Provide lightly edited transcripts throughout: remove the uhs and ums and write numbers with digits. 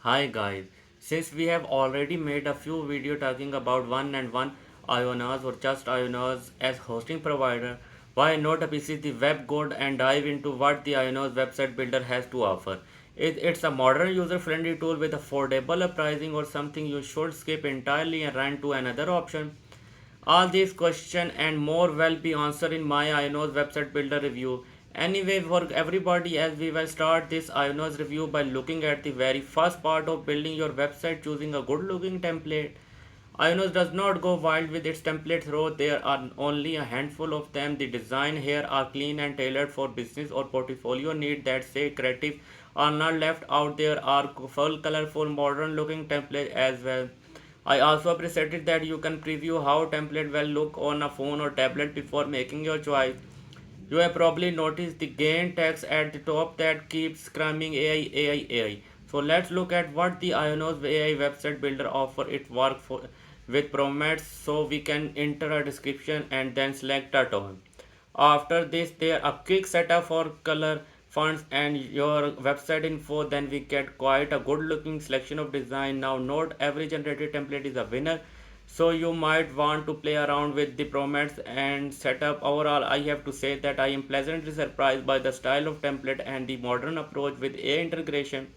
Hi guys, since we have already made a few video talking about one and one Ionas or just Ionas as hosting provider, why not visit the web code and dive into what the Ionas website builder has to offer. It's a modern user-friendly tool with affordable pricing or something you should skip entirely and run to another option. All these questions and more will be answered in my Ionos website builder review. Anyway, for everybody, as we will start this Ionos review by looking at the very first part of building your website, choosing a good looking template. Ionos does not go wild with its templates though there are only a handful of them. The design here are clean and tailored for business or portfolio need that say creative are not left out. There are full colorful modern looking templates as well. I also appreciated that you can preview how template will look on a phone or tablet before making your choice. You have probably noticed the gain text at the top that keeps screaming AI, AI, AI. So let's look at what the Ionos AI website builder offer. It works for with prompts, so we can enter a description and then select a tone. After this, there a quick setup for color, fonts, and your website info. Then we get quite a good looking selection of design. Now, not every generated template is a winner, so you might want to play around with the prompts and setup. Overall, I have to say that I am pleasantly surprised by the style of template and the modern approach with AI integration.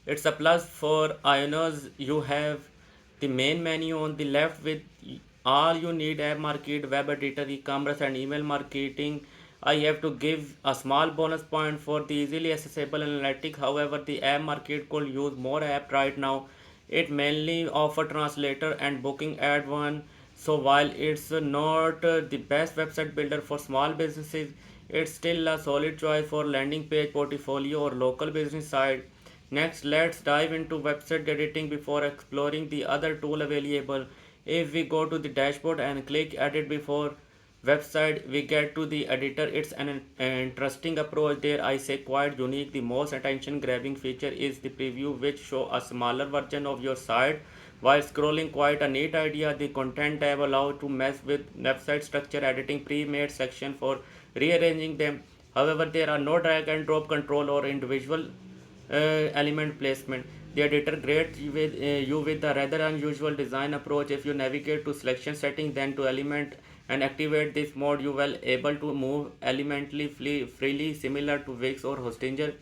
It's a plus for Ionos. You have the main menu on the left with all you need: app market, web editor, e-commerce, and email marketing. I have to give a small bonus point for the easily accessible analytics. However, the app market could use more app right now. It mainly offer translator and booking add one. So while it's not the best website builder for small businesses, it's still a solid choice for landing page, portfolio, or local business site. Next, let's dive into website editing before exploring the other tool available. If we go to the dashboard and click edit before website, we get to the editor. It's an interesting approach there. I say quite unique. The most attention grabbing feature is the preview, which show a smaller version of your site while scrolling. Quite a neat idea. The content tab allows to mess with website structure, editing pre-made section for rearranging them. However, there are no drag and drop control or individual element placement. The editor greets you with a rather unusual design approach. If you navigate to selection setting, then to element and activate this mode, you will able to move elementally freely, similar to Wix or Hostinger.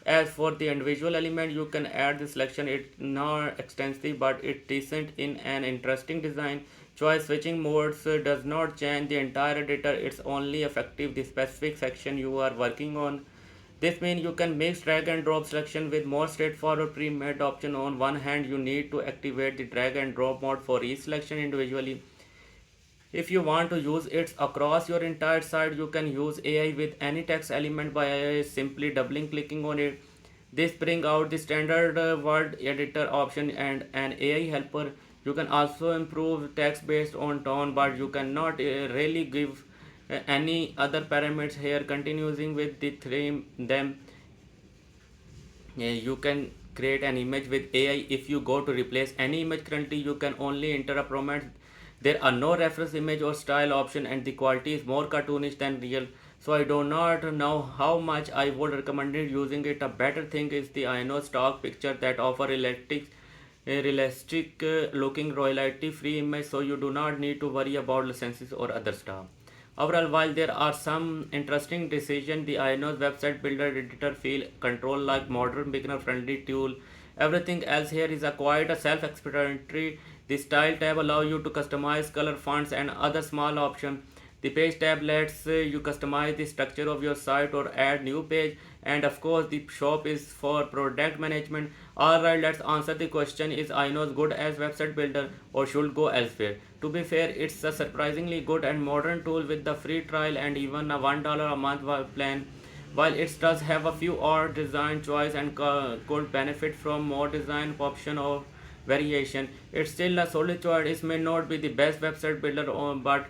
As for the individual element, you can add the selection. It's not extensive, but it's decent in an interesting design choice. Switching modes does not change the entire editor. It's only effective the specific section you are working on. This means you can mix drag and drop selection with more straightforward pre-made option. On one hand, you need to activate the drag and drop mode for each selection individually. If you want to use it across your entire site, you can use AI with any text element by simply doubling clicking on it. This brings out the standard word editor option and an AI helper. You can also improve text based on tone, but you cannot really give any other parameters here. Continuing with the theme, them you can create an image with AI. If you go to replace any image currently, you can only enter a prompt. There are no reference image or style option, and the quality is more cartoonish than real. So I do not know how much I would recommend it using it. A better thing is the Ino stock picture that offer realistic looking royalty free image, so you do not need to worry about licenses or other stuff. Overall, while there are some interesting decisions, the Ionos website builder editor feel control like modern beginner friendly tool. Everything else here is a quite a self-explanatory. The style tab allow you to customize color fonts and other small options. The page tab lets you customize the structure of your site or add new page, and of course the shop is for product management. Alright, let's answer the question: is Ionos good as website builder or should go elsewhere? To be fair, it's a surprisingly good and modern tool with the free trial and even a $1 a month plan. While it does have a few odd design choice and could benefit from more design option or variation, it's still a solid choice. It may not be the best website builder but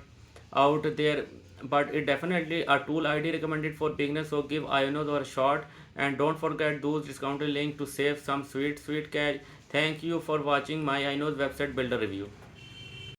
out there, but it definitely a tool ID recommended for beginners. So give Ionos a shot and don't forget those discounted link to save some sweet cash. Thank you for watching my Ionos website builder review.